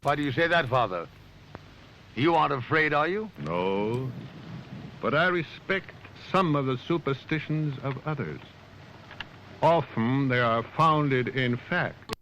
Why do you say that, Father? You aren't afraid, are you? No, but I respect some of the superstitions of others. Often they are founded in fact.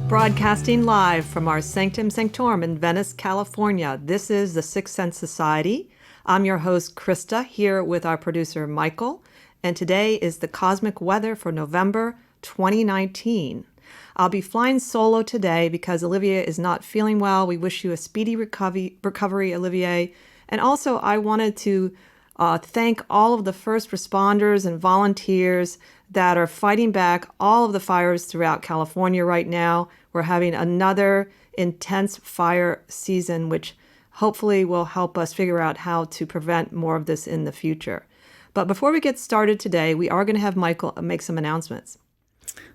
Broadcasting live from our Sanctum Sanctorum in Venice, California. This is the Sixth Sense Society. I'm your host, Krista, here with our producer, Michael. And today is the cosmic weather for November 2019. I'll be flying solo today because Olivier is not feeling well. We wish you a speedy recovery, Olivier. And also, I wanted to thank all of the first responders and volunteers that are fighting back all of the fires throughout California right now. We're having another intense fire season, which hopefully will help us figure out how to prevent more of this in the future. But before we get started today, we are going to have Michael make some announcements.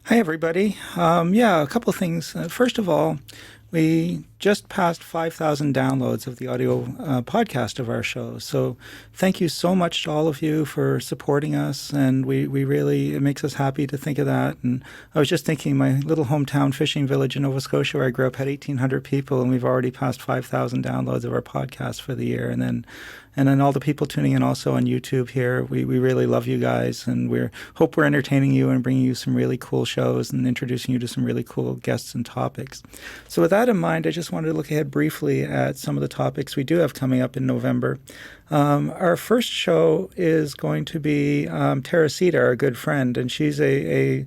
Hi, everybody. A couple of things. First of all, we just passed 5,000 downloads of the audio podcast of our show. So thank you so much to all of you for supporting us. And we really, it makes us happy to think of that. And I was just thinking my little hometown fishing village in Nova Scotia where I grew up had 1,800 people, and we've already passed 5,000 downloads of our podcast for the year. And then all the people tuning in also on YouTube here, we really love you guys, and hope we're entertaining you and bringing you some really cool shows and introducing you to some really cool guests and topics. So with that in mind, I just wanted to look ahead briefly at some of the topics we do have coming up in November. Our first show is going to be Teresita, our good friend, and she's a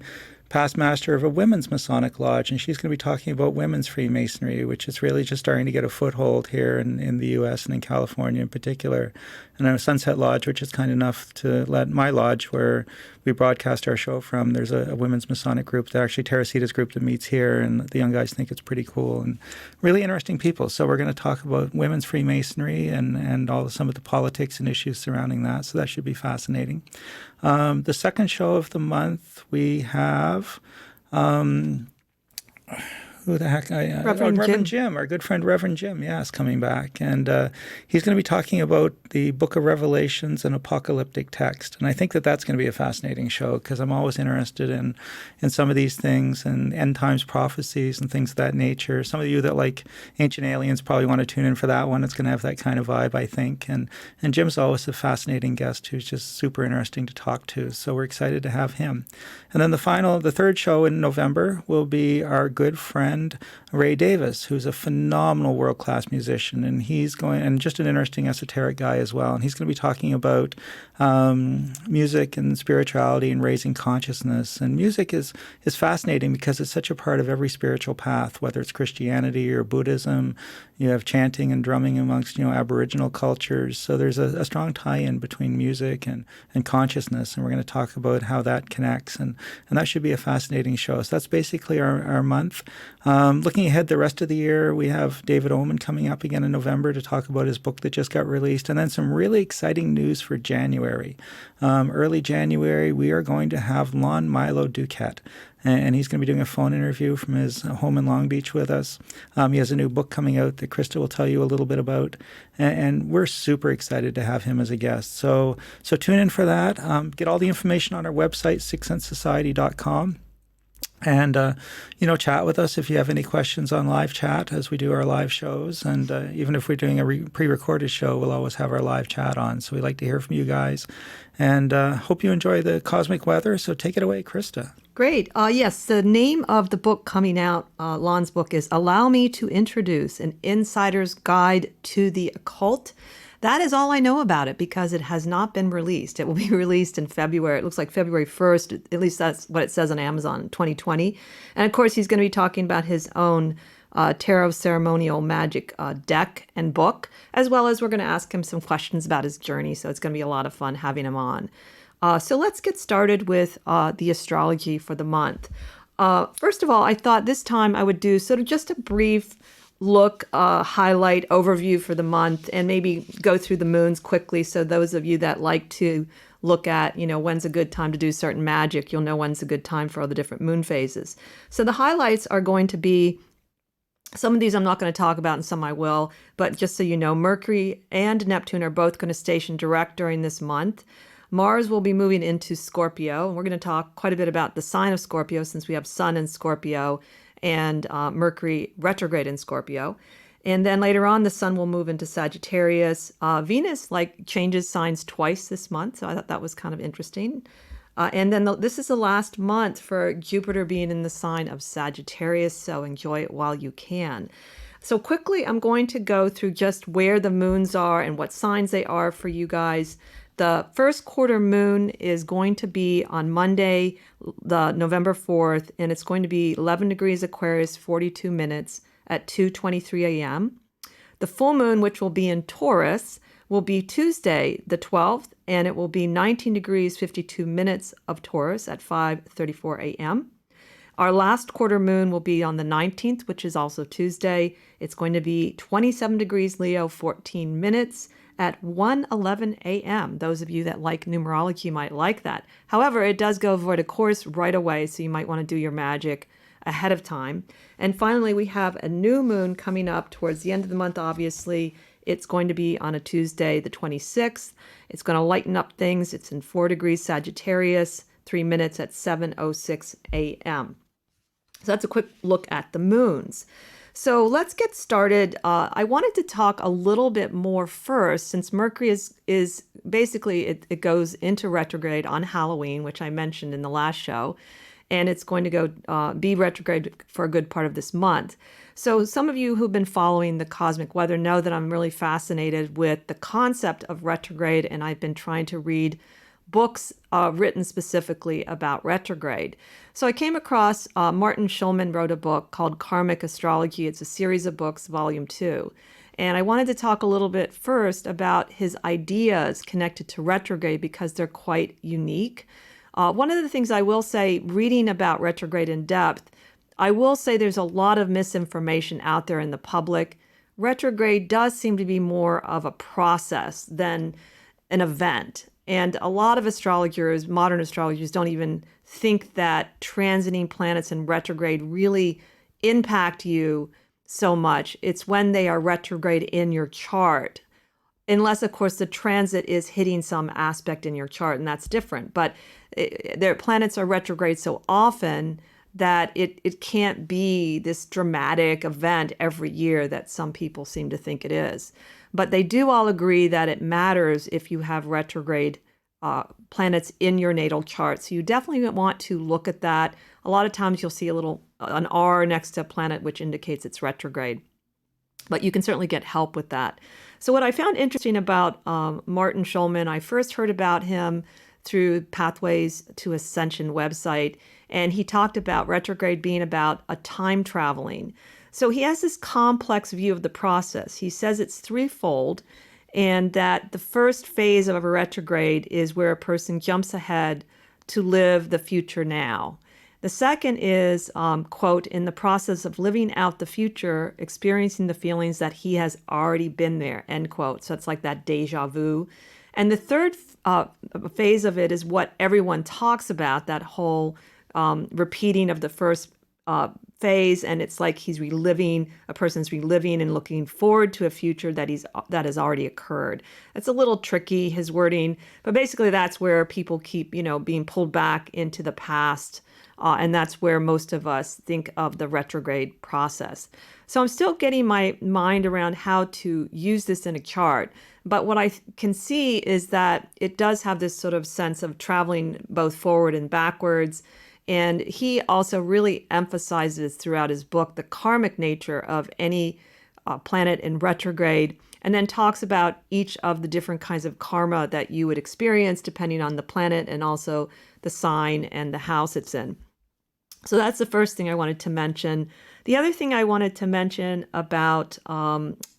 past master of a women's Masonic lodge, and she's going to be talking about women's Freemasonry, which is really just starting to get a foothold here in the U.S. and in California in particular. And our Sunset Lodge, which is kind enough to let my lodge, where we broadcast our show from, there's a women's Masonic group that actually Teresita's group that meets here, and the young guys think it's pretty cool and really interesting people. So we're going to talk about women's Freemasonry and some of the politics and issues surrounding that. So that should be fascinating. The second show of the month, we have who the heck? Reverend Jim, our good friend Reverend Jim, is coming back. And he's going to be talking about the Book of Revelations and apocalyptic text. And I think that's going to be a fascinating show because I'm always interested in some of these things and end times prophecies and things of that nature. Some of you that like Ancient Aliens probably want to tune in for that one. It's going to have that kind of vibe, I think. And Jim's always a fascinating guest who's just super interesting to talk to. So we're excited to have him. And then the third show in November will be our good friend Ray Davis, who's a phenomenal world-class musician, and and just an interesting esoteric guy as well. And he's going to be talking about music and spirituality and raising consciousness. And music is fascinating because it's such a part of every spiritual path, whether it's Christianity or Buddhism. You have chanting and drumming amongst Aboriginal cultures. So there's a strong tie-in between music and consciousness, and we're going to talk about how that connects. And that should be a fascinating show. So that's basically our month. Looking ahead the rest of the year, we have David Oman coming up again in November to talk about his book that just got released, and then some really exciting news for January. Early January, we are going to have Lon Milo Duquette, and he's going to be doing a phone interview from his home in Long Beach with us. He has a new book coming out that Krista will tell you a little bit about, and we're super excited to have him as a guest. So tune in for that. Get all the information on our website, sixthsensesociety.com. And, chat with us if you have any questions on live chat as we do our live shows. And even if we're doing a pre-recorded show, we'll always have our live chat on. So we like to hear from you guys. And hope you enjoy the cosmic weather. So take it away, Krista. Great. Yes, the name of the book coming out, Lon's book, is Allow Me to Introduce an Insider's Guide to the Occult. That is all I know about it because it has not been released. It will be released in February. It looks like February 1st. At least that's what it says on Amazon, 2020. And of course, he's going to be talking about his own tarot ceremonial magic deck and book, as well as we're going to ask him some questions about his journey. So it's going to be a lot of fun having him on. So let's get started with the astrology for the month. First of all, I thought this time I would do sort of just a brief look, highlight, overview for the month, and maybe go through the moons quickly. So those of you that like to look at, when's a good time to do certain magic, you'll know when's a good time for all the different moon phases. So the highlights are going to be, some of these I'm not going to talk about and some I will, but just so you know, Mercury and Neptune are both going to station direct during this month. Mars will be moving into Scorpio, and we're going to talk quite a bit about the sign of Scorpio since we have Sun in Scorpio and Mercury retrograde in Scorpio. And then later on, the Sun will move into Sagittarius. Venus changes signs twice this month, so I thought that was kind of interesting. And then this is the last month for Jupiter being in the sign of Sagittarius, so enjoy it while you can. So quickly, I'm going to go through just where the moons are and what signs they are for you guys. The first quarter moon is going to be on Monday, the November 4th, and it's going to be 11 degrees Aquarius, 42 minutes at 2:23 a.m. The full moon, which will be in Taurus, will be Tuesday, the 12th, and it will be 19 degrees, 52 minutes of Taurus at 5:34 a.m. Our last quarter moon will be on the 19th, which is also Tuesday. It's going to be 27 degrees Leo, 14 minutes at 1:11 a.m. Those of you that like numerology might like that. However, it does go void of course right away, so you might want to do your magic ahead of time. And finally, we have a new moon coming up towards the end of the month, obviously. It's going to be on a Tuesday, the 26th. It's going to lighten up things. It's in 4 degrees Sagittarius, 3 minutes at 7:06 a.m. So that's a quick look at the moons. So let's get started. I wanted to talk a little bit more first, since Mercury is basically, it goes into retrograde on Halloween, which I mentioned in the last show, and it's going to go be retrograde for a good part of this month. So some of you who've been following the cosmic weather know that I'm really fascinated with the concept of retrograde, and I've been trying to read books written specifically about retrograde. So I came across Martin Schulman wrote a book called Karmic Astrology. It's a series of books, volume 2. And I wanted to talk a little bit first about his ideas connected to retrograde because they're quite unique. One of the things I will say, reading about retrograde in depth, I will say there's a lot of misinformation out there in the public. Retrograde does seem to be more of a process than an event. And a lot of astrologers, modern astrologers, don't even think that transiting planets in retrograde really impact you so much. It's when they are retrograde in your chart. Unless, of course, the transit is hitting some aspect in your chart, and that's different. But their planets are retrograde so often that it can't be this dramatic event every year that some people seem to think it is. But they do all agree that it matters if you have retrograde planets in your natal chart. So you definitely want to look at that. A lot of times you'll see an R next to a planet, which indicates it's retrograde. But you can certainly get help with that. So what I found interesting about Martin Schulman, I first heard about him through Pathways to Ascension website, and he talked about retrograde being about a time traveling. So he has this complex view of the process. He says it's threefold, and that the first phase of a retrograde is where a person jumps ahead to live the future now. The second is, quote, in the process of living out the future, experiencing the feelings that he has already been there, end quote. So it's like that deja vu. And the third phase of it is what everyone talks about, that whole repeating of the first phase, and it's like a person's reliving and looking forward to a future that has already occurred. It's a little tricky, his wording, but basically that's where people keep, being pulled back into the past, and that's where most of us think of the retrograde process. So I'm still getting my mind around how to use this in a chart, but what I can see is that it does have this sort of sense of traveling both forward and backwards. And he also really emphasizes throughout his book the karmic nature of any planet in retrograde, and then talks about each of the different kinds of karma that you would experience depending on the planet and also the sign and the house it's in. So that's the first thing I wanted to mention. The other thing I wanted to mention about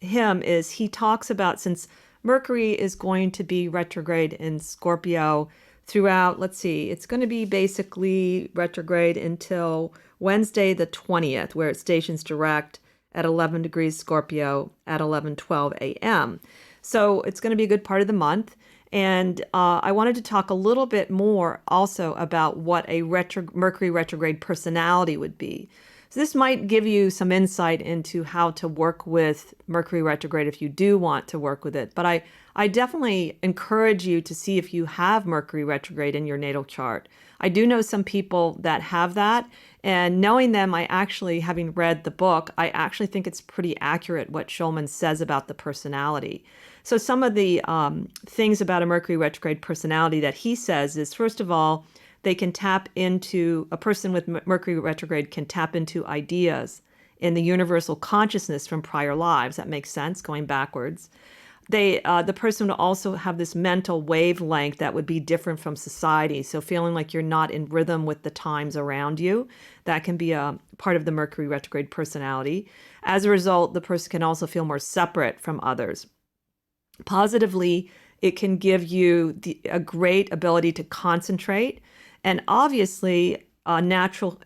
him is he talks about, since Mercury is going to be retrograde in Scorpio throughout, let's see, it's going to be basically retrograde until Wednesday the 20th, where it stations direct at 11 degrees Scorpio at 11:12 a.m. So it's going to be a good part of the month. And I wanted to talk a little bit more also about what a Mercury retrograde personality would be. So this might give you some insight into how to work with Mercury retrograde if you do want to work with it. But I definitely encourage you to see if you have Mercury retrograde in your natal chart. I do know some people that have that, and knowing them, having read the book, I actually think it's pretty accurate what Schulman says about the personality. So some of the things about a Mercury retrograde personality that he says is, first of all, a person with Mercury retrograde can tap into ideas in the universal consciousness from prior lives. That makes sense, going backwards. The person would also have this mental wavelength that would be different from society. So feeling like you're not in rhythm with the times around you, that can be a part of the Mercury retrograde personality. As a result, the person can also feel more separate from others. Positively, it can give you a great ability to concentrate, and obviously natural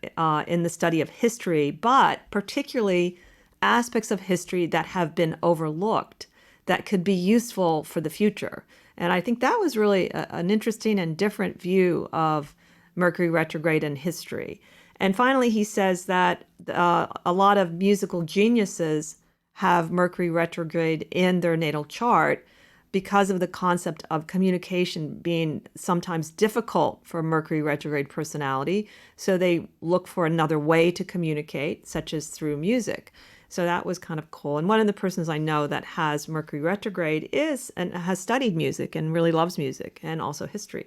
in the study of history, but particularly aspects of history that have been overlooked that could be useful for the future. And I think that was really an interesting and different view of Mercury retrograde and history. And finally, he says that a lot of musical geniuses have Mercury retrograde in their natal chart because of the concept of communication being sometimes difficult for Mercury retrograde personality. So they look for another way to communicate, such as through music. So that was kind of cool. And one of the persons I know that has Mercury retrograde has studied music and really loves music and also history.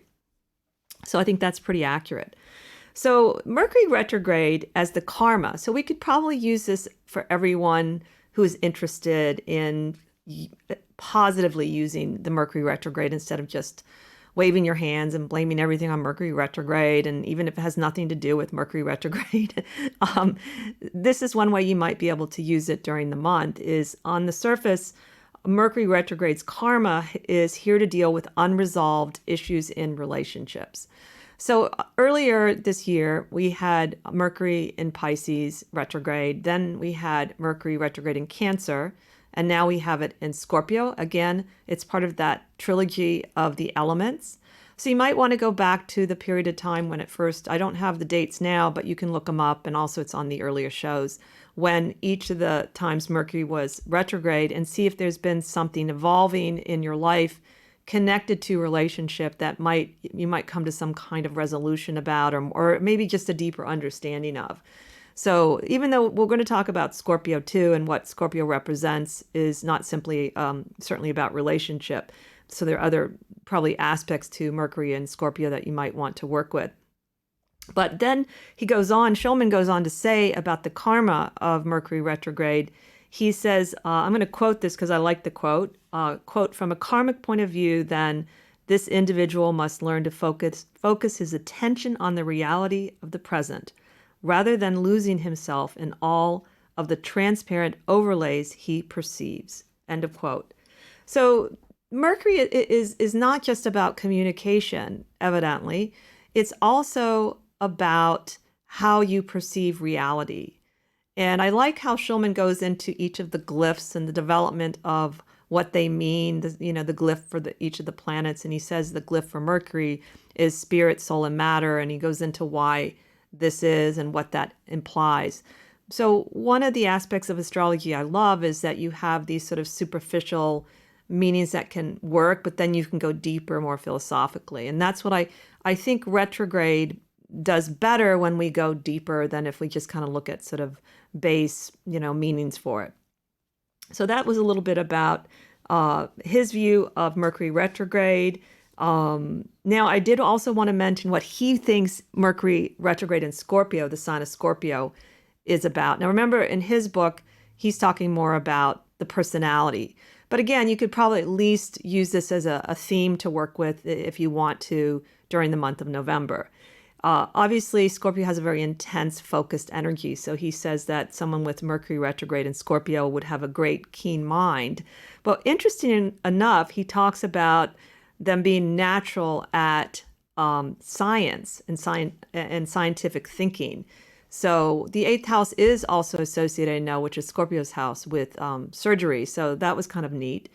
So I think that's pretty accurate. So Mercury retrograde as the karma. So we could probably use this for everyone who is interested in positively using the Mercury retrograde instead of just waving your hands and blaming everything on Mercury retrograde. And even if it has nothing to do with Mercury retrograde, this is one way you might be able to use it during the month. Is on the surface, Mercury retrograde's karma is here to deal with unresolved issues in relationships. So earlier this year, we had Mercury in Pisces retrograde. Then we had Mercury retrograde in Cancer. And now we have it in Scorpio. Again, it's part of that trilogy of the elements. So you might want to go back to the period of time when I don't have the dates now, but you can look them up. And also it's on the earlier shows when each of the times Mercury was retrograde, and see if there's been something evolving in your life connected to relationship that you might come to some kind of resolution about, or maybe just a deeper understanding of. So even though we're going to talk about Scorpio too, and what Scorpio represents is not simply certainly about relationship. So there are other probably aspects to Mercury and Scorpio that you might want to work with. But then Schulman goes on to say about the karma of Mercury retrograde. He says, I'm going to quote this because I like the quote, from a karmic point of view, then this individual must learn to focus his attention on the reality of the present, rather than losing himself in all of the transparent overlays he perceives. End of quote. So Mercury is not just about communication, evidently. It's also about how you perceive reality. And I like how Schulman goes into each of the glyphs and the development of what they mean, the glyph for each of the planets. And he says the glyph for Mercury is spirit, soul, and matter. And he goes into why this is and what that implies. So one of the aspects of astrology I love is that you have these sort of superficial meanings that can work, but then you can go deeper, more philosophically. And that's what I think retrograde does better when we go deeper than if we just kind of look at sort of base, meanings for it. So that was a little bit about his view of Mercury retrograde. Now, I did also want to mention what he thinks Mercury retrograde in Scorpio, the sign of Scorpio, is about. Now, remember, in his book, he's talking more about the personality. But again, you could probably at least use this as a theme to work with if you want to during the month of November. Obviously, Scorpio has a very intense, focused energy. So he says that someone with Mercury retrograde in Scorpio would have a great, keen mind. But interesting enough, he talks about them being natural at science and scientific thinking. So the 8th house is also associated, I know, which is Scorpio's house, with surgery. So that was kind of neat.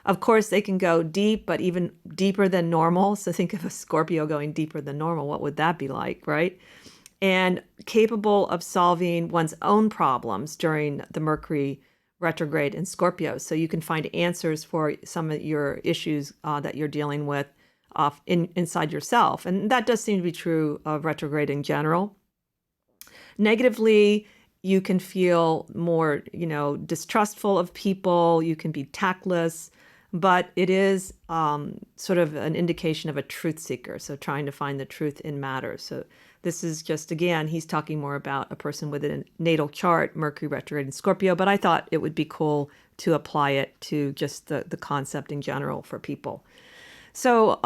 Of course, they can go deep, but even deeper than normal. So think of a Scorpio going deeper than normal. What would that be like, right? And capable of solving one's own problems during the Mercury retrograde in Scorpio. So you can find answers for some of your issues that you're dealing with inside yourself. And that does seem to be true of retrograde in general. Negatively, you can feel more, distrustful of people. You can be tactless, but it is sort of an indication of a truth seeker. So trying to find the truth in matters. So this is just, again, he's talking more about a person with a natal chart, Mercury retrograde in Scorpio, but I thought it would be cool to apply it to just the concept in general for people. So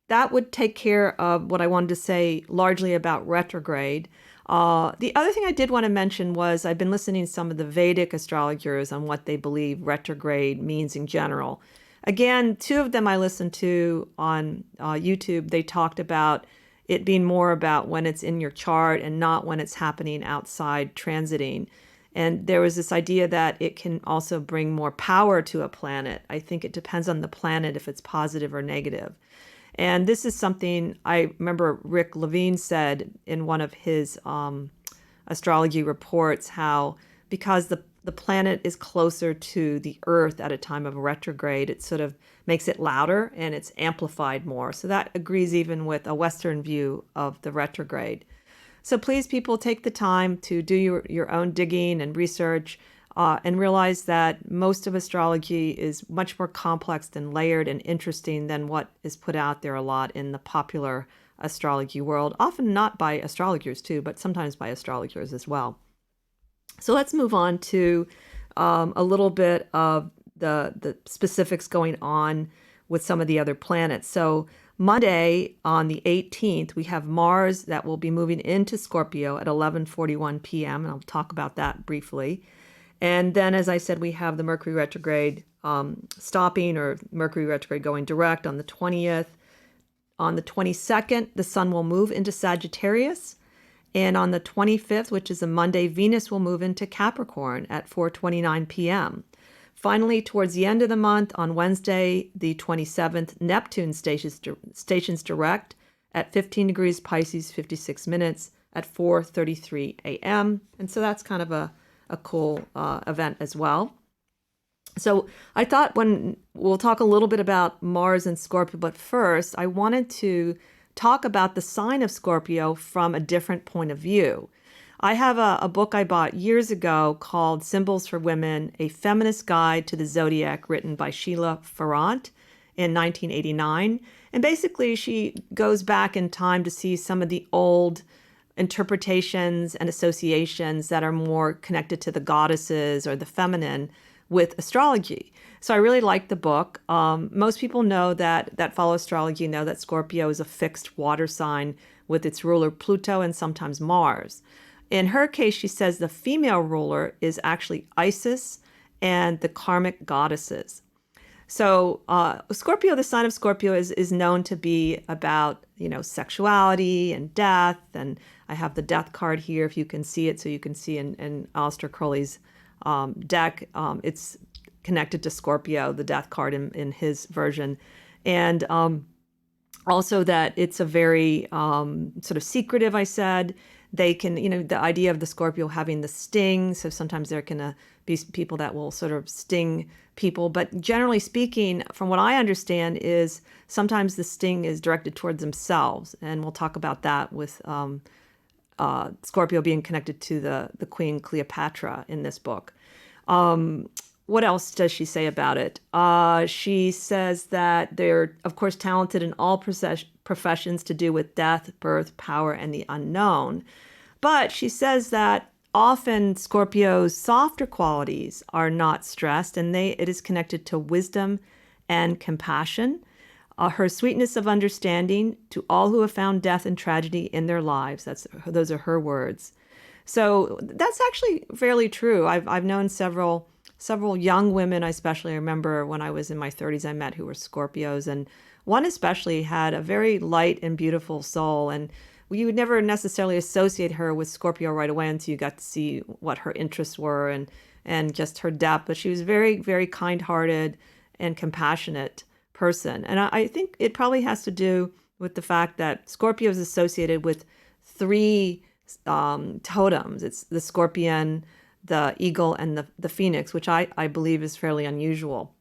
that would take care of what I wanted to say largely about retrograde. The other thing I did want to mention was I've been listening to some of the Vedic astrologers on what they believe retrograde means in general. Again, 2 of them I listened to on YouTube. They talked about it being more about when it's in your chart and not when it's happening outside transiting. And there was this idea that it can also bring more power to a planet. I think it depends on the planet if it's positive or negative. And this is something I remember Rick Levine said in one of his astrology reports, how because the planet is closer to the Earth at a time of retrograde, it sort of makes it louder and it's amplified more. So that agrees even with a Western view of the retrograde. So please, people, take the time to do your own digging and research and realize that most of astrology is much more complex and layered and interesting than what is put out there a lot in the popular astrology world, often not by astrologers too, but sometimes by astrologers as well. So let's move on to a little bit of the specifics going on with some of the other planets. So Monday on the 18th, we have Mars that will be moving into Scorpio at 11:41 p.m. And I'll talk about that briefly. And then, as I said, we have the Mercury retrograde stopping, or Mercury retrograde going direct on the 20th. On the 22nd, the Sun will move into Sagittarius. And on the 25th, which is a Monday, Venus will move into Capricorn at 4:29 p.m. Finally, towards the end of the month, on Wednesday, the 27th, Neptune stations direct at 15 degrees Pisces, 56 minutes at 4:33 a.m. And so that's kind of a cool event as well. So I thought we'll talk a little bit about Mars and Scorpio, but first I wanted to talk about the sign of Scorpio from a different point of view. I have a book I bought years ago called Symbols for Women, A Feminist Guide to the Zodiac, written by Sheila Farrant in 1989. And basically she goes back in time to see some of the old interpretations and associations that are more connected to the goddesses or the feminine with astrology. So I really like the book. Most people know that follow astrology know that Scorpio is a fixed water sign with its ruler Pluto and sometimes Mars. In her case, she says the female ruler is actually Isis and the karmic goddesses. So Scorpio, the sign of Scorpio is known to be about, sexuality and death. And I have the death card here, if you can see it. So you can see in Aleister Crowley's deck, it's connected to Scorpio, the death card in his version. And also that it's a very sort of secretive, I said. They can, the idea of the Scorpio having the sting. So sometimes there can be people that will sort of sting people. But generally speaking, from what I understand, is sometimes the sting is directed towards themselves. And we'll talk about that with Scorpio being connected to the Queen Cleopatra in this book. What else does she say about it? She says that they're, of course, talented in all professions to do with death, birth, power, and the unknown. But she says that often Scorpio's softer qualities are not stressed, and it is connected to wisdom and compassion. Her sweetness of understanding to all who have found death and tragedy in their lives. Those are her words. So that's actually fairly true. I've known several young women, especially I remember when I was in my 30s, I met who were Scorpios, and one especially had a very light and beautiful soul, and you would never necessarily associate her with Scorpio right away until you got to see what her interests were and just her depth. But she was very, very kind-hearted and compassionate person. And I think it probably has to do with the fact that Scorpio is associated with three totems. It's the scorpion, the eagle, and the phoenix, which I believe is fairly unusual.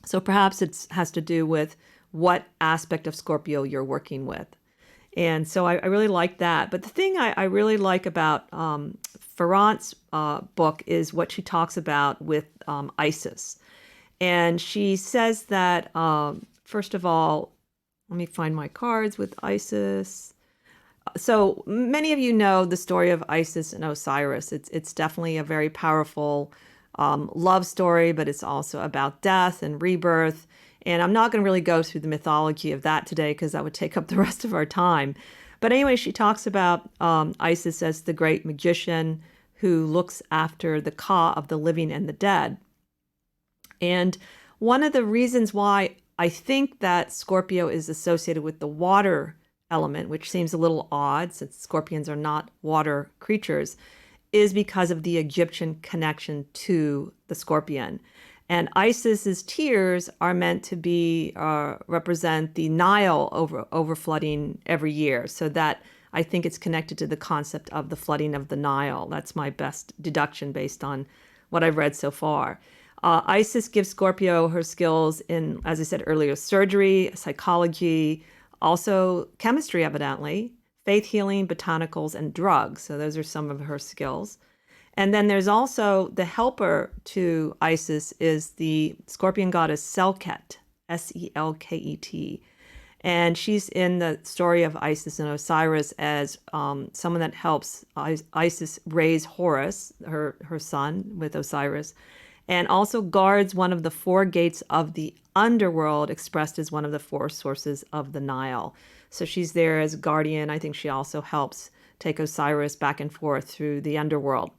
So perhaps it has to do with what aspect of Scorpio you're working with. And so I really like that. But the thing I really like about Ferrant's book is what she talks about with Isis. And she says that, first of all, let me find my cards with Isis. So many of you know the story of Isis and Osiris. It's definitely a very powerful love story, but it's also about death and rebirth. And I'm not going to really go through the mythology of that today because that would take up the rest of our time. But anyway, she talks about Isis as the great magician who looks after the Ka of the living and the dead. And one of the reasons why I think that Scorpio is associated with the water element, which seems a little odd since scorpions are not water creatures, is because of the Egyptian connection to the scorpion. And Isis's tears are meant to be represent the Nile over flooding every year. So that I think it's connected to the concept of the flooding of the Nile. That's my best deduction based on what I've read so far. Isis gives Scorpio her skills in, as I said earlier, surgery, psychology, also chemistry, evidently, faith healing, botanicals, and drugs. So those are some of her skills. And then there's also the helper to Isis is the scorpion goddess Selket, Selket. And she's in the story of Isis and Osiris as someone that helps Isis raise Horus, her son, with Osiris, and also guards one of the four gates of the underworld, expressed as one of the four sources of the Nile. So she's there as guardian. I think she also helps take Osiris back and forth through the underworld.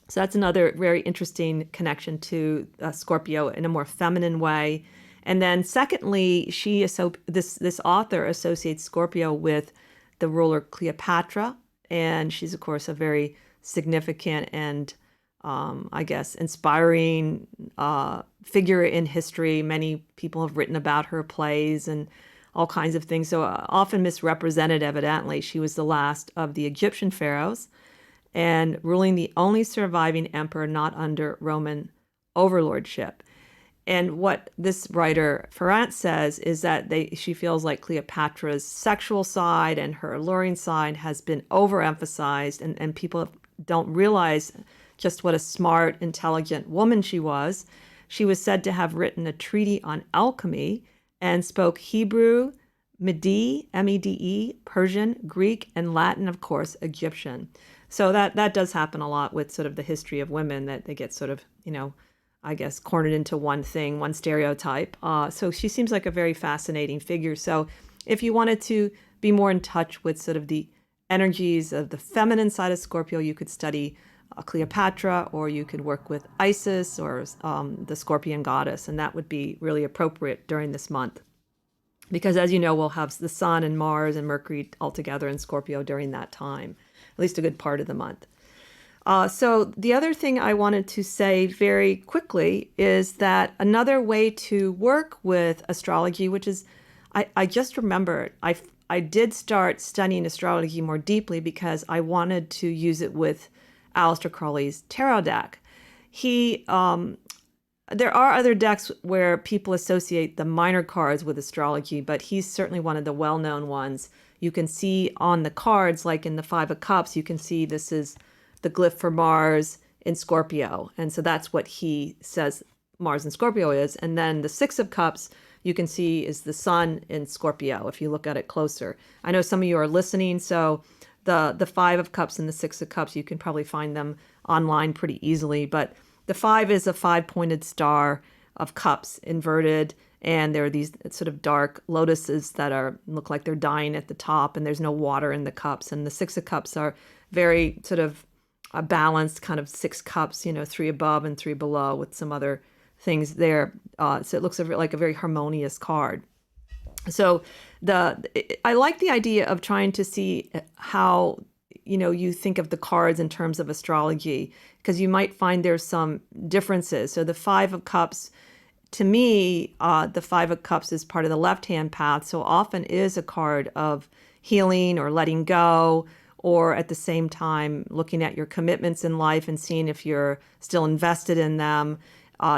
So that's another very interesting connection to Scorpio in a more feminine way. And then secondly, this author associates Scorpio with the ruler Cleopatra. And she's, of course, a very significant and, I guess, inspiring figure in history. Many people have written about her plays and all kinds of things. So often misrepresented, evidently. She was the last of the Egyptian pharaohs and ruling the only surviving emperor not under Roman overlordship. And what this writer, Ferrant, says is that she feels like Cleopatra's sexual side and her alluring side has been overemphasized, and people don't realize just what a smart, intelligent woman she was. She was said to have written a treatise on alchemy and spoke Hebrew, Mede, M-E-D-E, Persian, Greek, and Latin, of course, Egyptian. So that does happen a lot with sort of the history of women, that they get sort of, I guess, cornered into one thing, one stereotype. So she seems like a very fascinating figure. So if you wanted to be more in touch with sort of the energies of the feminine side of Scorpio, you could study Cleopatra, or you could work with Isis or the Scorpion goddess, and that would be really appropriate during this month. Because as you know, we'll have the Sun and Mars and Mercury all together in Scorpio during that time, at least a good part of the month. So the other thing I wanted to say very quickly is that another way to work with astrology, which is, I just remembered, I did start studying astrology more deeply because I wanted to use it with Aleister Crowley's tarot deck. There are other decks where people associate the minor cards with astrology, but he's certainly one of the well-known ones. You can see on the cards, like in the Five of Cups, you can see this is the glyph for Mars in Scorpio. And so that's what he says Mars in Scorpio is. And then the Six of Cups, you can see is the Sun in Scorpio, if you look at it closer. I know some of you are listening, so the Five of Cups and the Six of Cups, you can probably find them online pretty easily. But the five is a five-pointed star of cups inverted, and there are these sort of dark lotuses that look like they're dying at the top, and there's no water in the cups. And the Six of Cups are very sort of a balanced kind of six cups, three above and three below with some other things there. So it looks like a very harmonious card. So I like the idea of trying to see how, you think of the cards in terms of astrology, because you might find there's some differences. So the Five of Cups, to me, the Five of Cups is part of the left-hand path, so often is a card of healing or letting go, or at the same time looking at your commitments in life and seeing if you're still invested in them.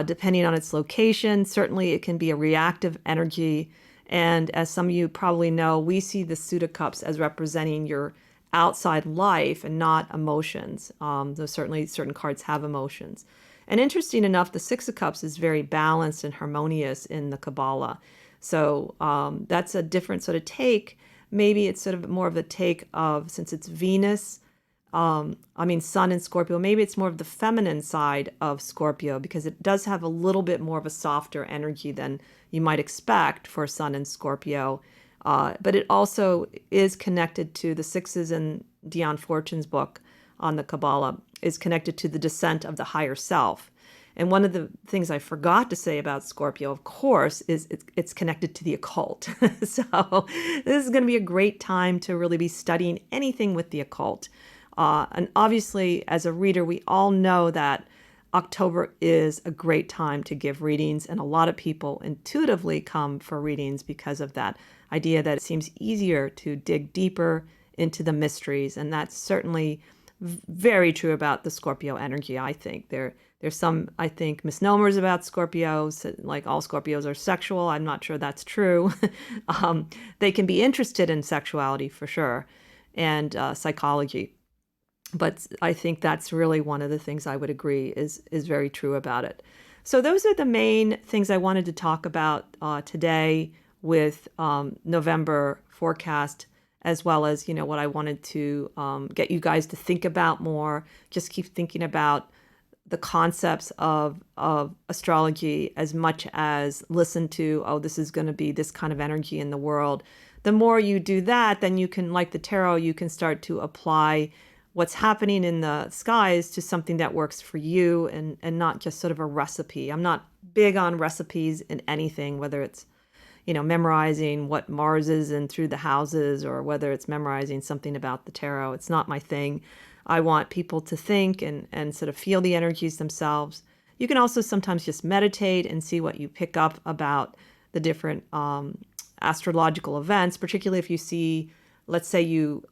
Depending on its location, certainly it can be a reactive energy. And as some of you probably know, we see the Suit of Cups as representing your outside life and not emotions. Though certainly certain cards have emotions. And interesting enough, the Six of Cups is very balanced and harmonious in the Kabbalah. So that's a different sort of take. Maybe it's sort of more of a take of, since it's Venus, Sun in Scorpio, maybe it's more of the feminine side of Scorpio, because it does have a little bit more of a softer energy than you might expect for Sun in Scorpio. But it also is connected to the sixes in Dion Fortune's book on the Kabbalah, is connected to the descent of the higher self. And one of the things I forgot to say about Scorpio, of course, is it's connected to the occult. So this is going to be a great time to really be studying anything with the occult. And obviously, as a reader, we all know that October is a great time to give readings, and a lot of people intuitively come for readings because of that idea that it seems easier to dig deeper into the mysteries. And that's certainly very true about the Scorpio energy, I think. There's some, I think, misnomers about Scorpios, like all Scorpios are sexual. I'm not sure that's true. They can be interested in sexuality for sure, and psychology. But I think that's really one of the things I would agree is very true about it. So those are the main things I wanted to talk about today with November forecast, as well as, what I wanted to get you guys to think about more. Just keep thinking about the concepts of astrology as much as listen to, this is going to be this kind of energy in the world. The more you do that, then you can, like the tarot, you can start to apply what's happening in the skies to something that works for you, and not just sort of a recipe. I'm not big on recipes in anything, whether it's, memorizing what Mars is in through the houses, or whether it's memorizing something about the tarot. It's not my thing. I want people to think and sort of feel the energies themselves. You can also sometimes just meditate and see what you pick up about the different astrological events, particularly if you see, let's say you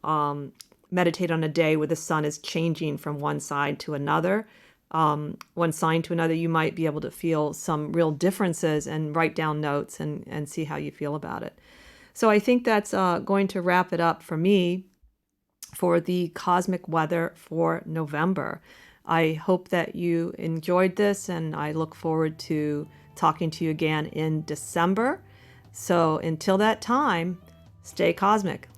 meditate on a day where the sun is changing from one side to another, one sign to another, you might be able to feel some real differences and write down notes and see how you feel about it. So I think that's going to wrap it up for me for the cosmic weather for November. I hope that you enjoyed this, and I look forward to talking to you again in December. So until that time, stay cosmic.